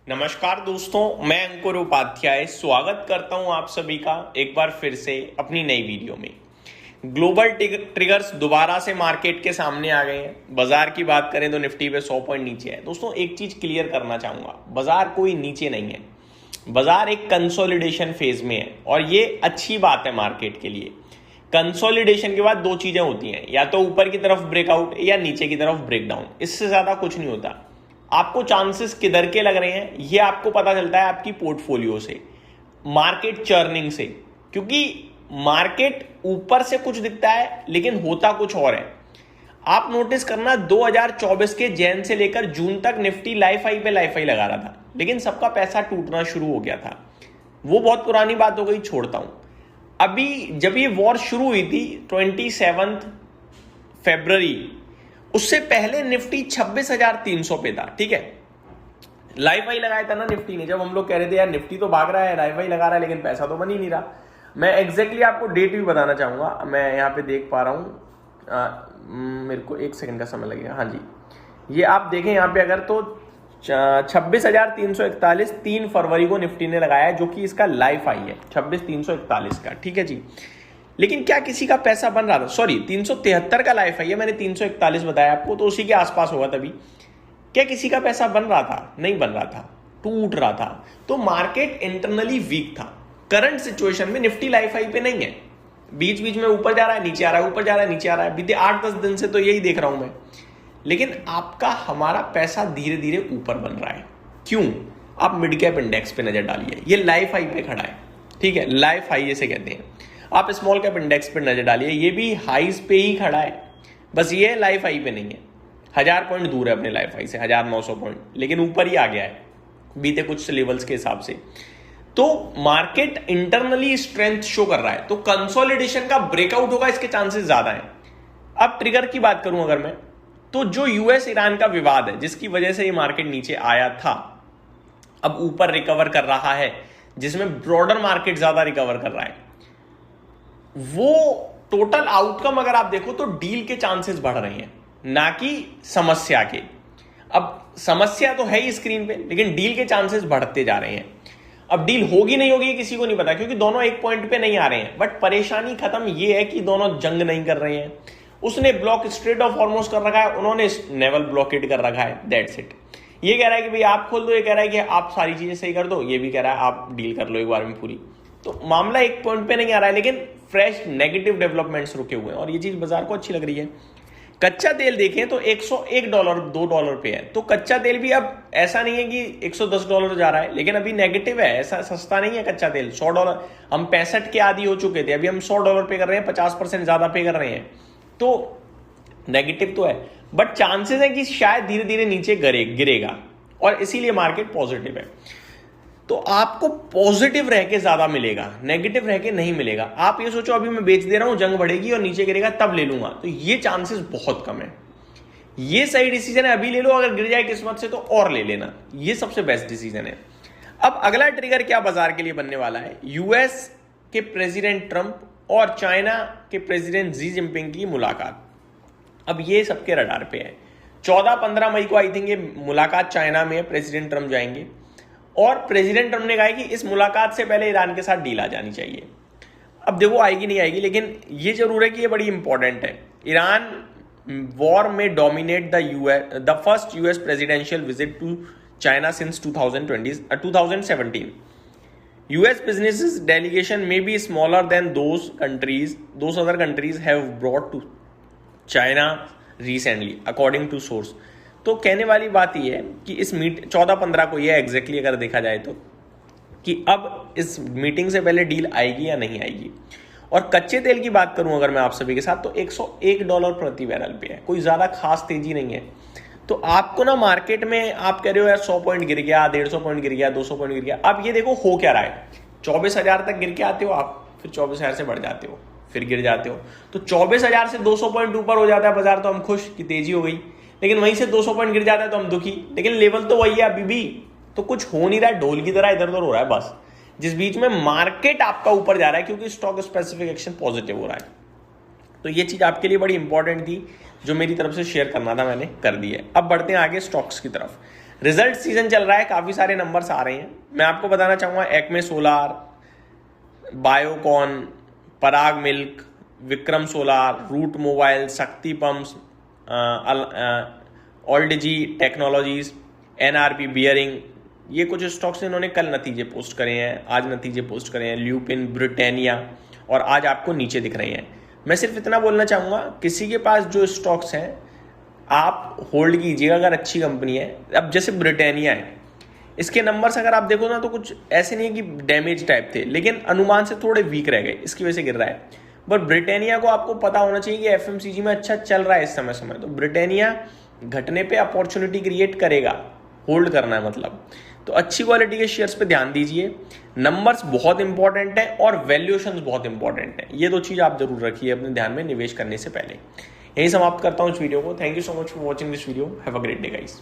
नमस्कार दोस्तों, मैं अंकुर उपाध्याय स्वागत करता हूं आप सभी का एक बार फिर से अपनी नई वीडियो में। ग्लोबल ट्रिगर्स दोबारा से मार्केट के सामने आ गए हैं। बाजार की बात करें तो निफ्टी पे 100 पॉइंट नीचे है। दोस्तों एक चीज क्लियर करना चाहूंगा, बाजार कोई नीचे नहीं है, बाजार एक कंसोलिडेशन फेज में है और ये अच्छी बात है मार्केट के लिए। कंसोलिडेशन के बाद दो चीजें होती हैं, या तो ऊपर की तरफ ब्रेकआउट या नीचे की तरफ ब्रेकडाउन, इससे ज्यादा कुछ नहीं होता। आपको चांसेस किधर के लग रहे हैं ये आपको पता चलता है आपकी पोर्टफोलियो से, मार्केट चर्निंग से, क्योंकि मार्केट ऊपर से कुछ दिखता है लेकिन होता कुछ और है। आप नोटिस करना 2024 के जैन से लेकर जून तक निफ्टी लाइफ हाई पे लाइफ हाई लगा रहा था, लेकिन सबका पैसा टूटना शुरू हो गया था। वो बहुत पुरानी बात हो गई, छोड़ता हूं। अभी जब ये वॉर शुरू हुई थी 27 फरवरी, उससे पहले निफ्टी 26,300 पे था। ठीक है, लाइफ हाई लगाया था ना निफ्टी ने। जब हम लोग कह रहे थे यार निफ्टी तो भाग रहा है, लाइफ हाई लगा रहा है, लेकिन पैसा तो बन ही नहीं रहा। मैं एग्जैक्टली आपको डेट भी बताना चाहूंगा। मैं यहाँ पे देख पा रहा हूँ, मेरे को एक सेकंड का समय लगेगा। हाँ जी, ये आप देखें यहाँ पे अगर तो 26,341 3 फरवरी को निफ्टी ने लगाया है, जो कि इसका लाइफ हाई है 26,341 का। ठीक है जी, लेकिन क्या किसी का पैसा बन रहा था? सॉरी, 373 का लाइफ है, ये मैंने 341 बताया आपको, तो उसी के आसपास होगा तभी। क्या किसी का पैसा बन रहा था? नहीं बन रहा था, टूट रहा था। तो मार्केट इंटरनली वीक था। करंट सिचुएशन में निफ्टी लाइफ हाई पे नहीं है, बीच बीच में ऊपर जा रहा है, नीचे आ रहा है, ऊपर जा रहा है, नीचे आ रहा है। बीते 8-10 दिन से तो यही देख रहा हूं मैं। लेकिन आपका हमारा पैसा धीरे धीरे ऊपर बन रहा है। क्यों? आप मिड कैप इंडेक्स पे नजर डालिए, ये लाइफ हाई पे खड़ा है। ठीक है, लाइफ हाई इसे कहते हैं। आप स्मॉल कैप इंडेक्स पर नजर डालिए, ये भी हाईज पे ही खड़ा है, बस ये लाइफ हाई पे नहीं है। 1000 पॉइंट दूर है अपने लाइफ हाई से, 1900 पॉइंट, लेकिन ऊपर ही आ गया है बीते कुछ लेवल्स के हिसाब से। तो मार्केट इंटरनली स्ट्रेंथ शो कर रहा है, तो कंसोलिडेशन का ब्रेकआउट होगा, इसके चांसेस ज्यादा हैं। अब ट्रिगर की बात करूं अगर मैं, तो जो यूएस ईरान का विवाद है, जिसकी वजह से ये मार्केट नीचे आया था, अब ऊपर रिकवर कर रहा है, जिसमें ब्रॉडर मार्केट ज्यादा रिकवर कर रहा है। वो टोटल आउटकम अगर आप देखो तो डील के चांसेस बढ़ रहे हैं, ना कि समस्या के। अब समस्या तो है ही स्क्रीन पे, लेकिन डील के चांसेस बढ़ते जा रहे हैं। अब डील होगी नहीं होगी किसी को नहीं पता, क्योंकि दोनों एक पॉइंट पे नहीं आ रहे हैं। बट परेशानी खत्म ये है कि दोनों जंग नहीं कर रहे हैं। उसने ब्लॉक स्ट्रेट ऑफ हॉर्मोज कर रखा है, उन्होंने नेवल ब्लॉकेड कर रखा है, दैट्स इट। ये कह रहा है कि भाई आप खोल दो, ये कह रहा है कि आप सारी चीजें सही कर दो, ये भी कह रहा है आप डील कर लो एक बार में पूरी। तो मामला एक पॉइंट पे नहीं आ रहा है, लेकिन फ्रेश नेगेटिव डेवलपमेंट्स रुके हुए हैं और ये चीज बाजार को अच्छी लग रही है। कच्चा तेल देखें तो $101 $2 पे है। तो कच्चा तेल भी अब ऐसा नहीं है कि $110 जा रहा है, लेकिन अभी नेगेटिव है, ऐसा सस्ता नहीं है कच्चा तेल। $100, हम 65 के आदी हो चुके थे, अभी हम $100 पे कर रहे हैं, 50% ज्यादा पे कर रहे हैं। तो नेगेटिव तो है, बट चांसेस है कि शायद धीरे धीरे नीचे गिरेगा, और इसीलिए मार्केट पॉजिटिव है। तो आपको पॉजिटिव रह के ज्यादा मिलेगा, नेगेटिव रह के नहीं मिलेगा। आप ये सोचो अभी मैं बेच दे रहा हूं, जंग बढ़ेगी और नीचे गिरेगा तब ले लूंगा, तो ये चांसेस बहुत कम है। ये सही डिसीजन है, अभी ले लो, अगर गिर जाए किस्मत से तो और ले लेना, ये सबसे बेस्ट डिसीजन है। अब अगला ट्रिगर क्या बाजार के लिए बनने वाला है? यूएस के प्रेसिडेंट ट्रंप और चाइना के प्रेसिडेंट जी जिनपिंग की मुलाकात। अब ये सबके रडार पे है। 14-15 मई को आई थिंक ये मुलाकात चाइना में है, प्रेसिडेंट ट्रंप जाएंगे। और प्रेसिडेंट ट्रंप ने कहा है कि इस मुलाकात से पहले ईरान के साथ डील आ जानी चाहिए। अब देखो आएगी नहीं आएगी, लेकिन ये जरूर है कि ये बड़ी इंपॉर्टेंट है। ईरान वॉर में dominate the first US presidential visit to China since 2017। US businesses delegation may be smaller than those other countries have brought to China recently, according to source। तो कहने वाली बात यह है कि इस 14-15 को यह एग्जैक्टली अगर देखा जाए तो, कि अब इस मीटिंग से पहले डील आएगी या नहीं आएगी। और कच्चे तेल की बात करूं अगर मैं आप सभी के साथ, तो $101 प्रति बैरल पे है, कोई ज्यादा खास तेजी नहीं है। तो आपको ना मार्केट में आप कह रहे हो यार 100 पॉइंट गिर गया, 150 पॉइंट गिर गया, 200 पॉइंट गिर गया। अब ये देखो हो क्या रहा है, 24,000 तक गिर के आते हो आप, फिर 24,000 से बढ़ जाते हो, फिर गिर जाते हो। तो 24,000 से 200 पॉइंट ऊपर हो जाता है बाजार, तो हम खुश कि तेजी हो गई, लेकिन वहीं से 200 पॉइंट गिर जाता है तो हम दुखी, लेकिन लेवल तो वही है अभी भी। तो कुछ हो नहीं रहा है, ढोल की तरह इधर उधर हो रहा है बस, जिस बीच में मार्केट आपका ऊपर जा रहा है क्योंकि स्टॉक स्पेसिफिक एक्शन पॉजिटिव हो रहा है। तो ये चीज आपके लिए बड़ी इंपॉर्टेंट थी, जो मेरी तरफ से शेयर करना था मैंने कर दी है। अब बढ़ते हैं आगे स्टॉक्स की तरफ। रिजल्ट सीजन चल रहा है, काफी सारे नंबर्स आ रहे हैं। मैं आपको बताना चाहूंगा Acme Solar, Biocon, Parag milk, Vikram Solar, Route Mobile, Shakti pumps, Alldigi technologies, NRP bearing, ये कुछ स्टॉक्स इन्होंने कल नतीजे पोस्ट करे हैं, आज नतीजे पोस्ट करे हैं। ल्यूपिन, ब्रिटानिया, और आज आपको नीचे दिख रहे हैं। मैं सिर्फ इतना बोलना चाहूंगा, किसी के पास जो स्टॉक्स हैं आप होल्ड कीजिएगा अगर अच्छी कंपनी है। अब जैसे ब्रिटानिया है, इसके नंबर्स अगर आप देखो ना तो कुछ ऐसे नहीं है कि डैमेज टाइप थे, लेकिन अनुमान से थोड़े वीक रह गए, इसकी वजह से गिर रहा है। बट ब्रिटानिया को आपको पता होना चाहिए कि एफएमसीजी में अच्छा चल रहा है इस समय तो ब्रिटानिया घटने पे अपॉर्चुनिटी क्रिएट करेगा, होल्ड करना है मतलब। तो अच्छी क्वालिटी के शेयर्स पे ध्यान दीजिए, नंबर्स बहुत इंपॉर्टेंट है और वैल्यूएशंस बहुत इंपॉर्टेंट है। ये दो चीज आप जरूर रखिए अपने ध्यान में निवेश करने से पहले। यही समाप्त करता हूं इस वीडियो को। Thank you so much for watching this video. Have a great day guys.